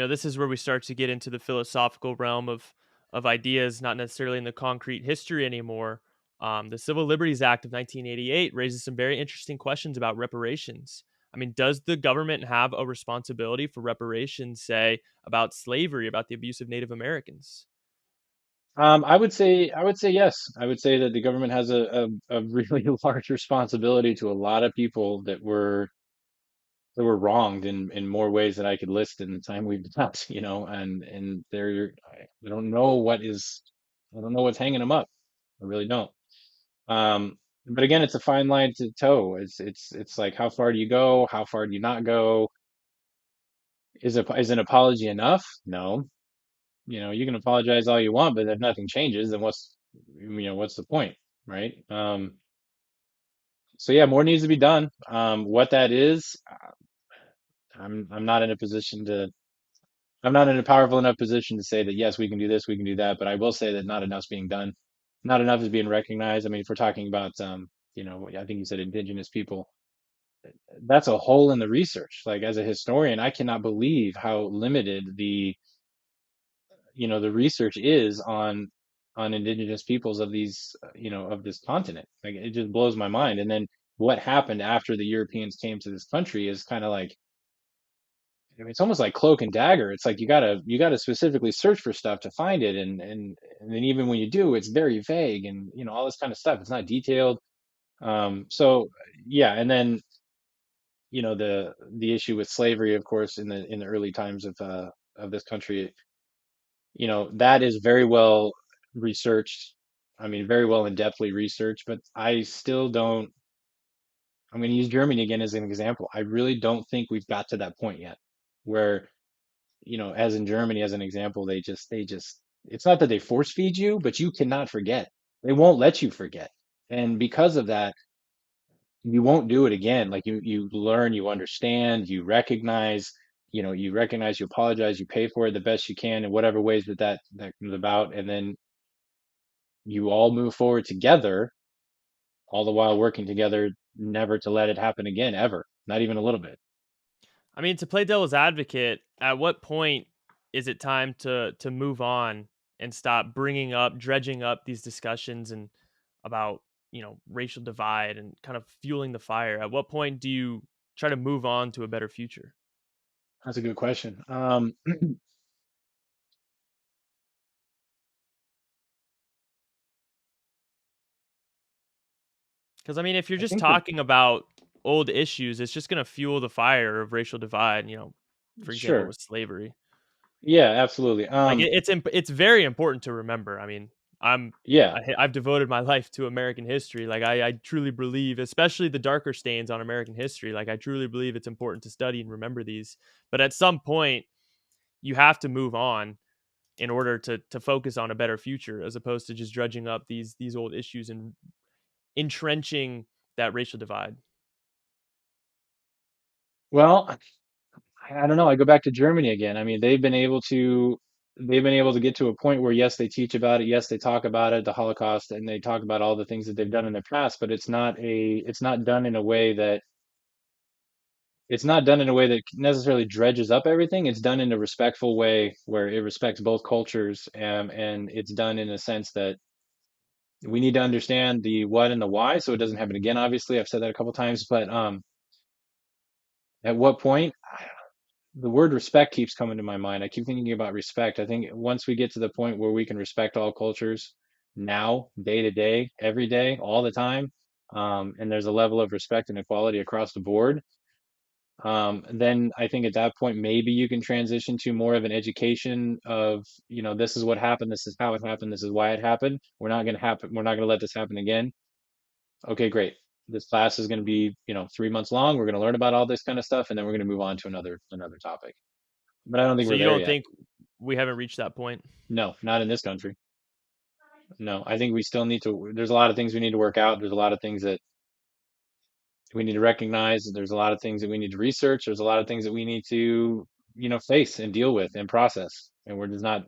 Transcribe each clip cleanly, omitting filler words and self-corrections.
this is where we start to get into the philosophical realm of ideas, not necessarily in the concrete history anymore. The Civil Liberties Act of 1988 raises some very interesting questions about reparations. I mean, does the government have a responsibility for reparations, say, about slavery, about the abuse of Native Americans? I would say yes. I would say that the government has a really large responsibility to a lot of people that were wronged in more ways than I could list in the time we've got, and I don't know I don't know what's hanging them up. I really don't. But again, it's a fine line to toe. It's like how far do you go? How far do you not go? Is an apology enough? No. You can apologize all you want, but if nothing changes, then what's the point, right? So yeah, more needs to be done. What that is, I'm not in a position to I'm not in a powerful enough position to say that yes, we can do this, we can do that, but I will say that not enough's being done. Not enough is being recognized. I mean, if we're talking about I think you said indigenous people, that's a hole in the research. Like as a historian, I cannot believe how limited the research is on indigenous peoples of these of this continent. Like it just blows my mind. And then what happened after the Europeans came to this country is kind of like, I mean, it's almost like cloak and dagger. It's like you gotta specifically search for stuff to find it, and then even when you do, it's very vague, and all this kind of stuff. It's not detailed. So yeah, and then the issue with slavery, of course, in the early times of this country, that is very well researched. I mean, very well in depthly researched, but I still don't. I'm going to use Germany again as an example. I really don't think we've got to that point yet where as in Germany, as an example, they just, it's not that they force feed you, but you cannot forget. They won't let you forget. And because of that, you won't do it again. Like you learn, you understand, you recognize, you apologize, you pay for it the best you can in whatever ways that comes about. And then you all move forward together, all the while working together, never to let it happen again, ever, not even a little bit. I mean, to play devil's advocate, at what point is it time to move on and stop bringing up, dredging up these discussions and about racial divide and kind of fueling the fire? At what point do you try to move on to a better future? That's a good question. Because I mean, if you're I just think that talking about old issues, it's just going to fuel the fire of racial divide. For example, sure. with slavery. Yeah, absolutely. Like it's very important to remember. I mean, I'm Yeah. I've devoted my life to American history. Like I truly believe, especially the darker stains on American history. Like I truly believe it's important to study and remember these. But at some point, you have to move on in order to focus on a better future, as opposed to just dredging up these old issues and entrenching that racial divide. Well, I don't know. I go back to Germany again. I mean, they've been able to get to a point where yes, they teach about it, yes, they talk about it, the Holocaust, and they talk about all the things that they've done in their past, but it's not done in a way that necessarily dredges up everything. It's done in a respectful way where it respects both cultures, and it's done in a sense that we need to understand the what and the why so it doesn't happen again. Obviously, I've said that a couple times, but at what point? The word respect keeps coming to my mind. I keep thinking about respect. I think once we get to the point where we can respect all cultures now, day to day, every day, all the time, and there's a level of respect and equality across the board, then I think at that point maybe you can transition to more of an education of, this is what happened, this is how it happened, this is why it happened. We're not gonna let this happen again. Okay, great. This class is going to be, 3 months long. We're going to learn about all this kind of stuff, and then we're going to move on to another topic. But I don't think So we're you there don't yet. think we haven't reached that point? No, not in this country. No, I think we still need to. There's a lot of things we need to work out. There's a lot of things that we need to recognize. There's a lot of things that we need to research. There's a lot of things that we need to, face and deal with and process. And we're just not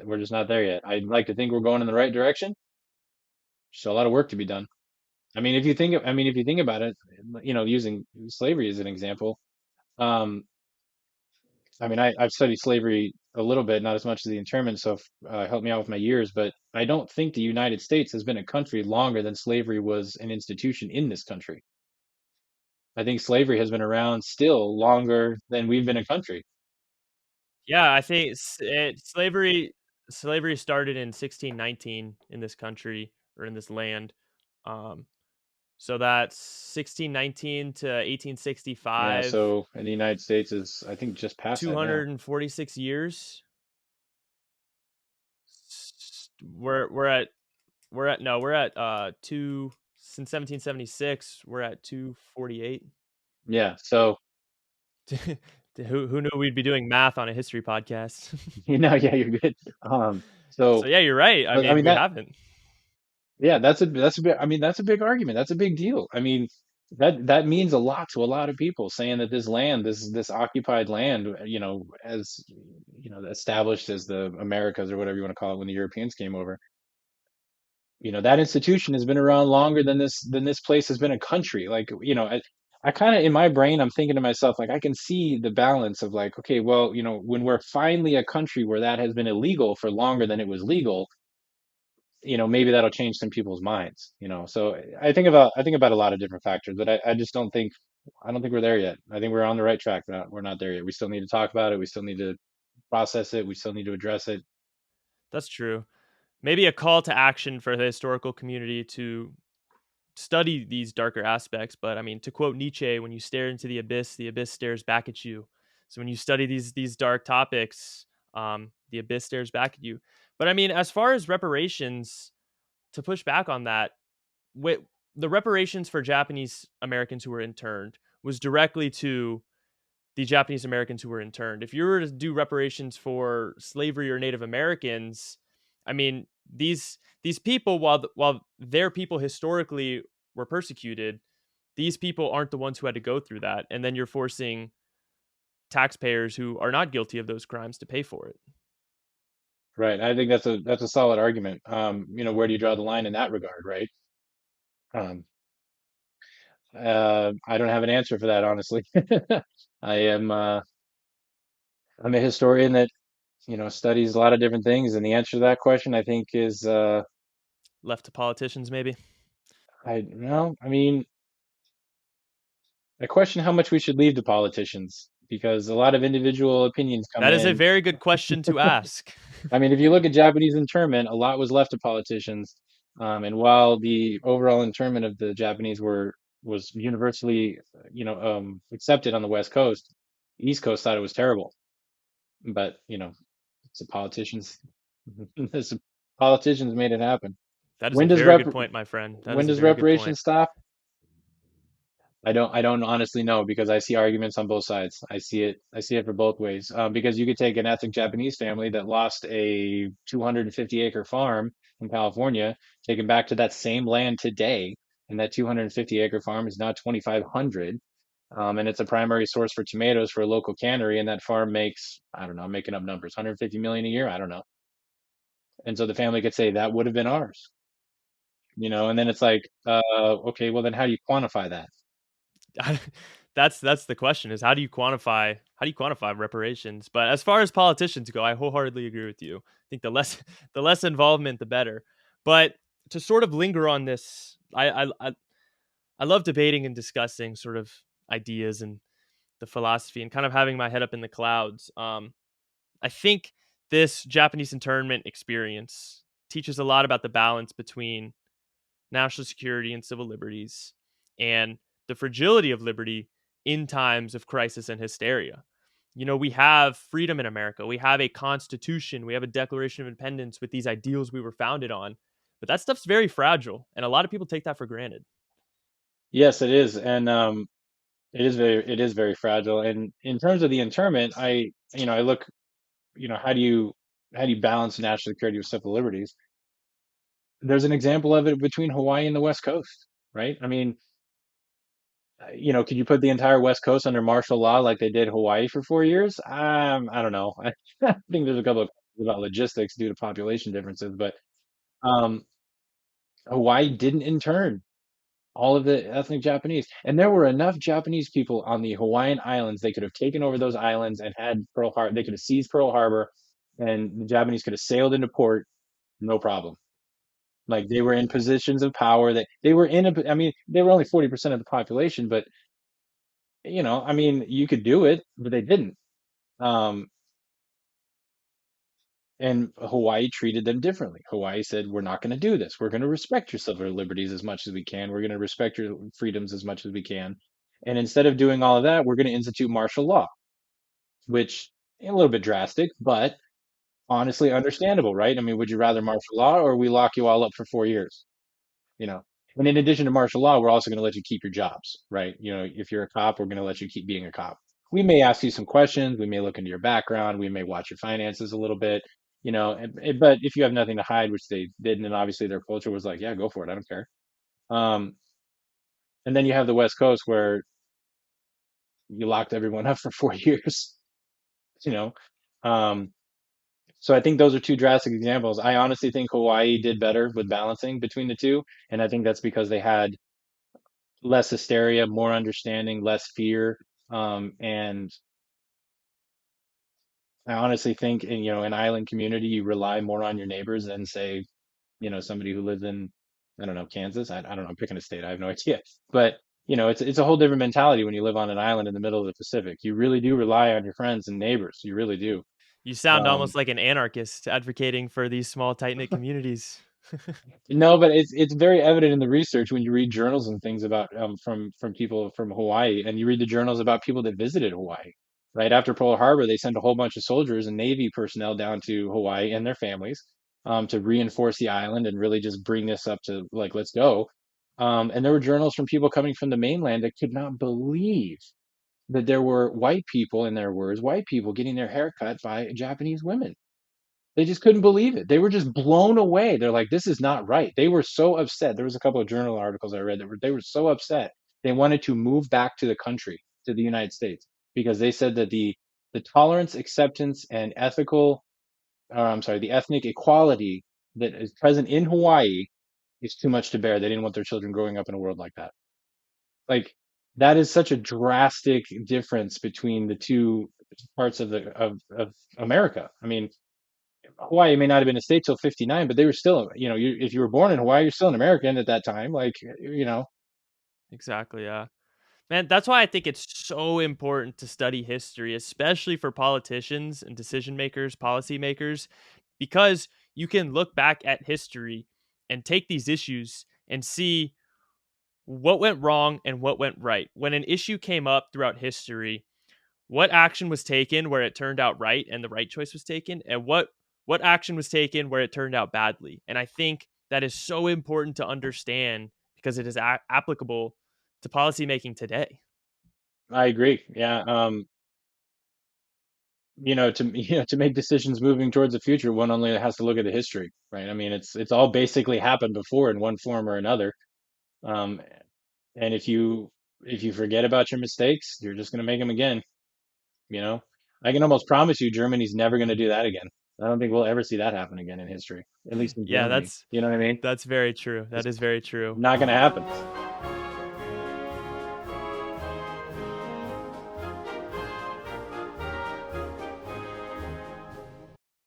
there yet. I'd like to think we're going in the right direction. Still a lot of work to be done. I mean, if you think about it, using slavery as an example, um, I mean, I've studied slavery a little bit, not as much as the internment, so help me out with my years, but I don't think the United States has been a country longer than slavery was an institution in this country. I think slavery has been around still longer than we've been a country. Yeah, I think slavery started in 1619 in this country or in this land. Um, so that's 1619 to Yeah, 1865, so in the United States is I think just past that now. 246 years. We're at we're at two since 1776. We're at 248. Yeah, so Who knew we'd be doing math on a history podcast? yeah, you're good. So So yeah, you're right. I but I mean, mean we that haven't. yeah, that's a big I mean that's a big argument. That's a big deal. I mean that means a lot to a lot of people saying that this land, this occupied land, as established as the Americas or whatever you want to call it when the Europeans came over, that institution has been around longer than this place has been a country. Like, I kind of in my brain, I'm thinking to myself, like, I can see the balance of like, okay, well, when we're finally a country where that has been illegal for longer than it was legal, maybe that'll change some people's minds. So I think about a lot of different factors, but I just I don't think we're there yet. I think we're on the right track, but we're not there yet. We still need to talk about it. We still need to process it. We still need to address it. That's true. Maybe a call to action for the historical community to study these darker aspects. But I mean, to quote Nietzsche, when you stare into the abyss stares back at you. So when you study these dark topics, the abyss stares back at you. But I mean, as far as reparations, to push back on that, wi- the reparations for Japanese Americans who were interned was directly to the Japanese Americans who were interned. If you were to do reparations for slavery or Native Americans, I mean, these people, while their people historically were persecuted, these people aren't the ones who had to go through that, and then you're forcing taxpayers who are not guilty of those crimes to pay for it. Right. I think that's a solid argument. Where do you draw the line in that regard, right? Um, I don't have an answer for that, honestly. I am I'm a historian that, studies a lot of different things, and the answer to that question, I think, is Left to politicians, maybe. I mean, I question how much we should leave to politicians because a lot of individual opinions come That is a in. very good question to ask. I mean, if you look at Japanese internment, a lot was left to politicians. And while the overall internment of the Japanese was universally, accepted on the West Coast, the East Coast thought it was terrible. But, it's the politicians. It's the politicians made it happen. That is a When does very rep good point, my friend. That when is a does very good point. reparations stop? I don't honestly know because I see arguments on both sides. I see it for both ways. Because you could take an ethnic Japanese family that lost a 250-acre farm in California, take them back to that same land today, and that 250-acre farm is now 2,500. And it's a primary source for tomatoes for a local cannery, and that farm makes, I don't know, I'm making up numbers, 150 million a year. I don't know. And so the family could say that would have been ours. And then it's like, okay, well then how do you quantify that? That's the question: is how do you quantify reparations? But as far as politicians go, I wholeheartedly agree with you. I think the less involvement, the better. But to sort of linger on this, I love debating and discussing sort of ideas and the philosophy and kind of having my head up in the clouds. I think this Japanese internment experience teaches a lot about the balance between national security and civil liberties, and the fragility of liberty in times of crisis and hysteria. We have freedom in America. We have a constitution. We have a Declaration of Independence with these ideals we were founded on. But that stuff's very fragile, and a lot of people take that for granted. Yes, it is. And it is very fragile. And in terms of the internment, I look, how do you balance national security with civil liberties? There's an example of it between Hawaii and the West Coast, right? I mean, could you put the entire West Coast under martial law like they did Hawaii for 4 years? I don't know. I think there's a couple of questions about logistics due to population differences, but um, Hawaii didn't intern all of the ethnic Japanese. And there were enough Japanese people on the Hawaiian Islands, they could have taken over those islands and had Pearl Harbor. They could have seized Pearl Harbor and the Japanese could have sailed into port, no problem. Like they were in positions of power that they were in a, I mean, they were only 40% of the population, but I mean, you could do it, but they didn't. Um, and Hawaii treated them differently. Hawaii said, we're not going to do this. We're going to respect your civil liberties as much as we can. We're going to respect your freedoms as much as we can. And instead of doing all of that, we're going to institute martial law, which a little bit drastic, but honestly understandable, right? I mean, would you rather martial law or we lock you all up for 4 years? You know, and in addition to martial law, we're also going to let you keep your jobs, right? If you're a cop, we're going to let you keep being a cop. We may ask you some questions. We may look into your background. We may watch your finances a little bit, but if you have nothing to hide, which they didn't, and obviously their culture was like, yeah, go for it. I don't care. Um, and then you have the West Coast where you locked everyone up for 4 years, you know. Um, so I think those are two drastic examples. I honestly think Hawaii did better with balancing between the two, and I think that's because they had less hysteria, more understanding, less fear. And I honestly think in an island community, you rely more on your neighbors than say, somebody who lives in, I don't know, Kansas. I don't know, I'm picking a state. I have no idea. But it's a whole different mentality when you live on an island in the middle of the Pacific. You really do rely on your friends and neighbors. You really do. You sound Um, almost like an anarchist advocating for these small, tight knit communities. No, but it's very evident in the research when you read journals and things about from people from Hawaii, and you read the journals about people that visited Hawaii. Right after Pearl Harbor, they sent a whole bunch of soldiers and Navy personnel down to Hawaii and their families to reinforce the island and really just bring this up to like, let's go. And there were journals from people coming from the mainland that could not believe that there were white people, in their words, white people getting their hair cut by Japanese women. They just couldn't believe it. They were just blown away. They're like, this is not right. They were so upset. There was a couple of journal articles I read that they were so upset. They wanted to move back to the country, to the United States, because they said that the tolerance, acceptance, and the ethnic equality that is present in Hawaii is too much to bear. They didn't want their children growing up in a world like that. Like that is such a drastic difference between the two parts of America. I mean, Hawaii may not have been a state till 59, but they were still, if you were born in Hawaii, you're still an American at that time. Like, Exactly. Yeah. Man, that's why I think it's so important to study history, especially for politicians and decision makers, policymakers, because you can look back at history and take these issues and see what went wrong and what went right. When an issue came up throughout history, what action was taken where it turned out right and the right choice was taken, and what action was taken where it turned out badly. And I think that is so important to understand because it is applicable to policymaking today. I agree. Yeah. To make decisions moving towards the future, one only has to look at the history, right? I mean, it's all basically happened before in one form or another. Um, and if you forget about your mistakes, you're just going to make them again. You know, I can almost promise you, Germany's never going to do that again. I don't think we'll ever see that happen again in history, at least in Yeah, Germany. You know what I mean? that's very true. That It's is very true. not going to happen.